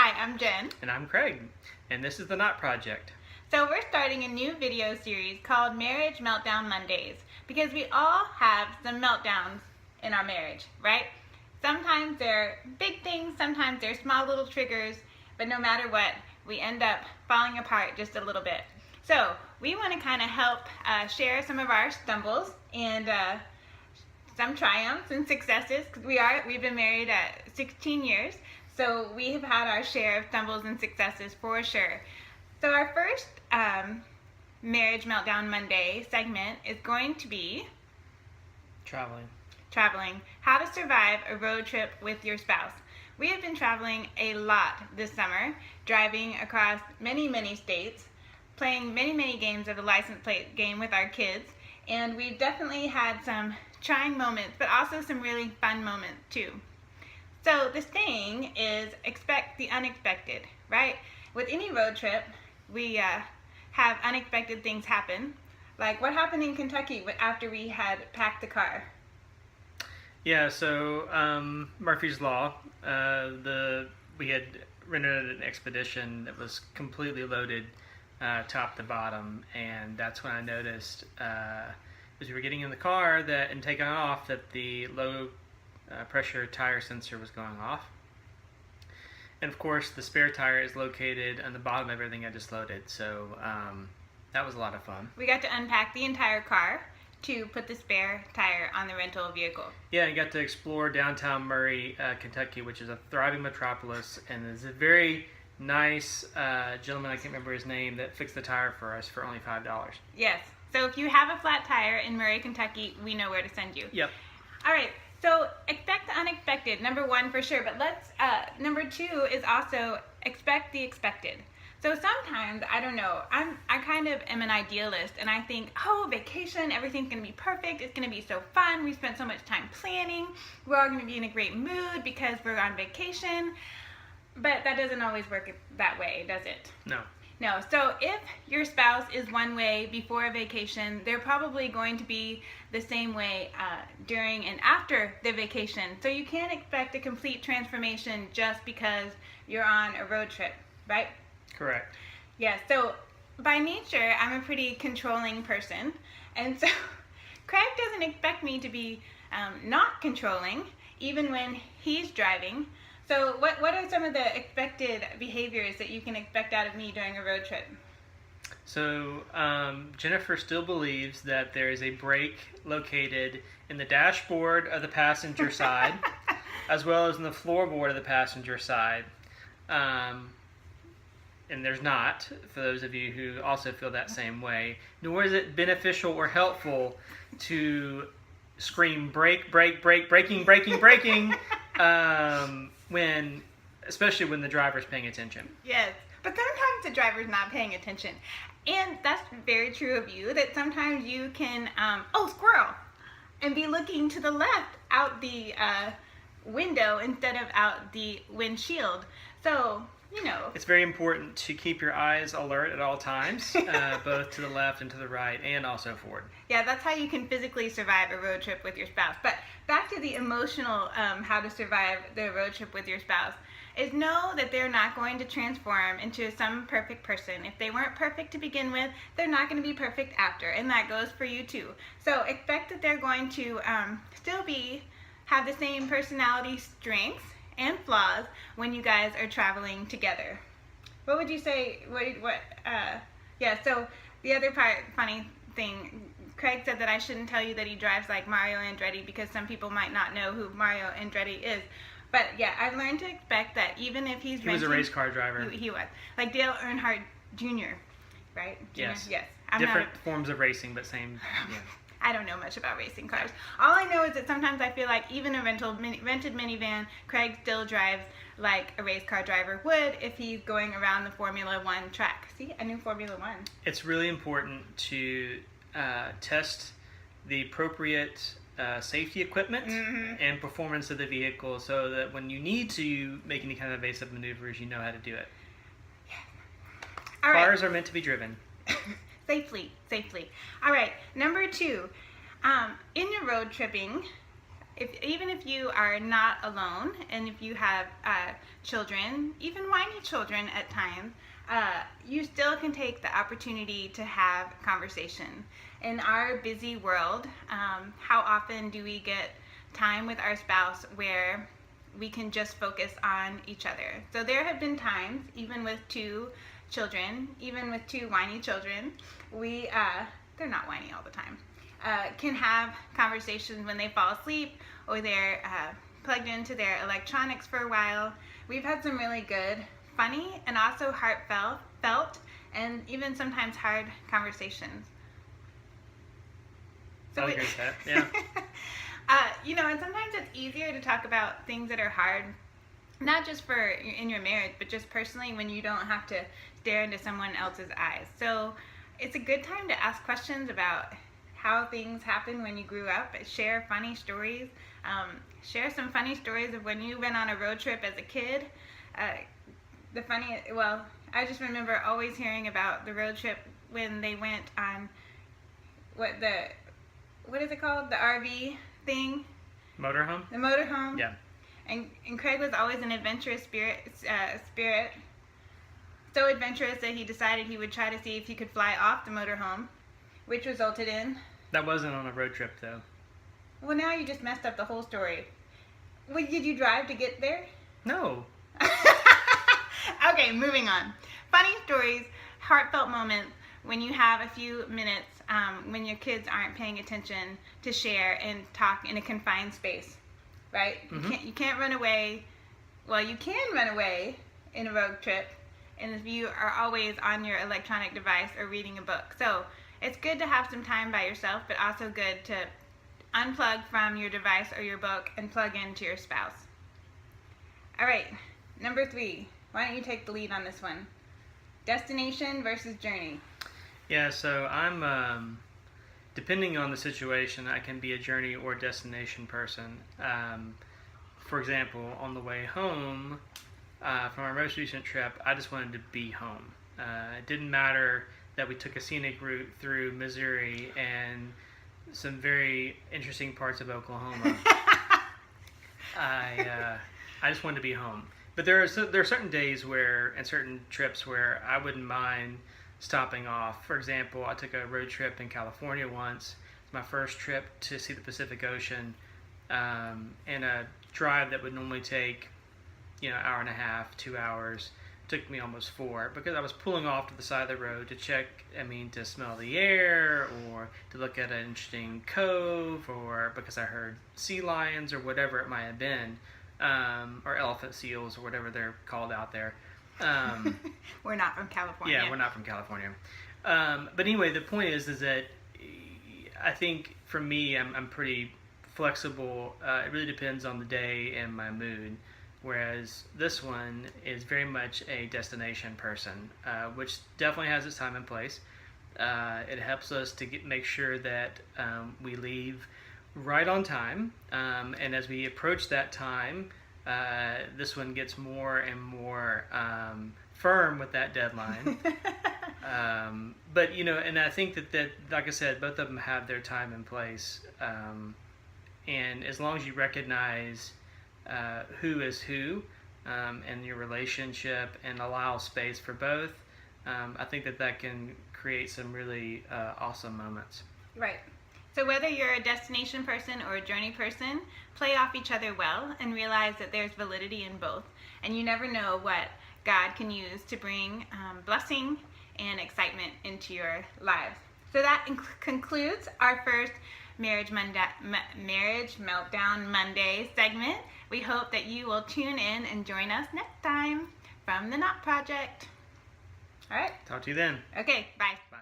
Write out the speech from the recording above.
Hi, I'm Jen. And I'm Craig, and this is the Knot Project. So we're starting a new video series called Marriage Meltdown Mondays because we all have some meltdowns in our marriage, right? Sometimes they're big things, sometimes they're small little triggers, but no matter what, we end up falling apart just a little bit. So we want to kind of help share some of our stumbles and some triumphs and successes, because we've been married 16 years, so we have had our share of stumbles and successes for sure. So our first Marriage Meltdown Monday segment is going to be Traveling. How to survive a road trip with your spouse. We have been traveling a lot this summer, driving across many states, playing many games of the license plate game with our kids, and we've definitely had some trying moments, but also some really fun moments too. So the saying is expect the unexpected, right? With any road trip, we have unexpected things happen. Like what happened in Kentucky after we had packed the car? Yeah, so Murphy's Law, we had rented an Expedition that was completely loaded top to bottom, and that's when I noticed as we were getting in the car and taking off that the low pressure tire sensor was going off. And of course the spare tire is located on the bottom of everything I just loaded, so that was a lot of fun. We got to unpack the entire car to put the spare tire on the rental vehicle. Yeah, I got to explore downtown Murray, Kentucky, which is a thriving metropolis, and there's a very nice gentleman, I can't remember his name, that fixed the tire for us for only $5. Yes, so if you have a flat tire in Murray, Kentucky, we know where to send you. Yep. All right, so expect the unexpected, number one for sure, but number two is also expect the expected. So sometimes, I don't know, I kind of am an idealist, and I think, oh, vacation, everything's going to be perfect, it's going to be so fun, we spent so much time planning, we're all going to be in a great mood because we're on vacation, but that doesn't always work that way, does it? No, so if your spouse is one way before a vacation, they're probably going to be the same way during and after the vacation, so you can't expect a complete transformation just because you're on a road trip, right? Correct. Yeah, so by nature, I'm a pretty controlling person, and so Craig doesn't expect me to be not controlling, even when he's driving. So what are some of the expected behaviors that you can expect out of me during a road trip? So Jennifer still believes that there is a brake located in the dashboard of the passenger side, as well as in the floorboard of the passenger side. And there's not, for those of you who also feel that same way, nor is it beneficial or helpful to scream brake, braking, especially when the driver's paying attention. Yes, but sometimes the driver's not paying attention. And that's very true of you, that sometimes you can, squirrel, and be looking to the left out the window instead of out the windshield. So, you know. It's very important to keep your eyes alert at all times, both to the left and to the right, and also forward. Yeah, that's how you can physically survive a road trip with your spouse. But back to the emotional how to survive the road trip with your spouse, is know that they're not going to transform into some perfect person. If they weren't perfect to begin with, they're not going to be perfect after, and that goes for you too. So expect that they're going to still have the same personality strengths and flaws when you guys are traveling together. What would you say? So the other funny thing, Craig said that I shouldn't tell you that he drives like Mario Andretti because some people might not know who Mario Andretti is. But yeah, I've learned to expect that even if he was a race car driver. He was. Like Dale Earnhardt Jr., right? Yes. Yes. Different forms of racing, but same. Yeah. I don't know much about racing cars. All I know is that sometimes I feel like even a rented minivan, Craig still drives like a race car driver would if he's going around the Formula One track. See, I knew Formula One. It's really important to test the appropriate safety equipment and performance of the vehicle so that when you need to make any kind of evasive maneuvers, you know how to do it. Yeah. Cars are meant to be driven. Safely. All right, number two, in your road tripping, even if you are not alone, and if you have children, even whiny children at times, you still can take the opportunity to have conversation. In our busy world, how often do we get time with our spouse where we can just focus on each other? So there have been times, even with two children, even with two whiny children, they're not whiny all the time, can have conversations when they fall asleep or they're plugged into their electronics for a while. We've had some really good, funny, and also heartfelt, and even sometimes hard conversations. So I agree with that, yeah. And sometimes it's easier to talk about things that are hard, not just in your marriage, but just personally when you don't have to stare into someone else's eyes. So it's a good time to ask questions about how things happened when you grew up. Share funny stories. Share some funny stories of when you went on a road trip as a kid. I just remember always hearing about the road trip when they went on what is it called? The RV thing? Motorhome? The motorhome. Yeah. And Craig was always an adventurous spirit. So adventurous that he decided he would try to see if he could fly off the motorhome, which resulted in... That wasn't on a road trip, though. Well, now you just messed up the whole story. Did you drive to get there? No. Okay, moving on. Funny stories, heartfelt moments when you have a few minutes when your kids aren't paying attention to share and talk in a confined space, right? Mm-hmm. You can't run away. Well, you can run away in a road trip, and if you are always on your electronic device or reading a book. So it's good to have some time by yourself, but also good to unplug from your device or your book and plug into your spouse. All right, number 3. Why don't you take the lead on this one? Destination versus journey. Yeah, so I'm, depending on the situation, I can be a journey or destination person. For example, on the way home from our most recent trip, I just wanted to be home. It didn't matter that we took a scenic route through Missouri and some very interesting parts of Oklahoma. I just wanted to be home. But there are certain days and certain trips where I wouldn't mind stopping off. For example, I took a road trip in California once. It's my first trip to see the Pacific Ocean, and a drive that would normally take, hour and a half, 2 hours, took me almost 4, because I was pulling off to the side of the road to smell the air, or to look at an interesting cove, or because I heard sea lions, or whatever it might have been, or elephant seals, or whatever they're called out there. We're not from California. Yeah, we're not from California. But anyway, the point is that I think for me, I'm pretty flexible. It really depends on the day and my mood. Whereas this one is very much a destination person, which definitely has its time and place. It helps us to make sure that we leave right on time. And as we approach that time, this one gets more and more firm with that deadline. But, and I think that, like I said, both of them have their time and place. And as long as you recognize who is who and your relationship and allow space for both, I think that can create some really awesome moments. Right. So whether you're a destination person or a journey person, play off each other well and realize that there's validity in both. And you never know what God can use to bring blessing and excitement into your lives. So that concludes our first Marriage Meltdown Monday segment. We hope that you will tune in and join us next time from the Knot Project. All right. Talk to you then. Okay, bye. Bye.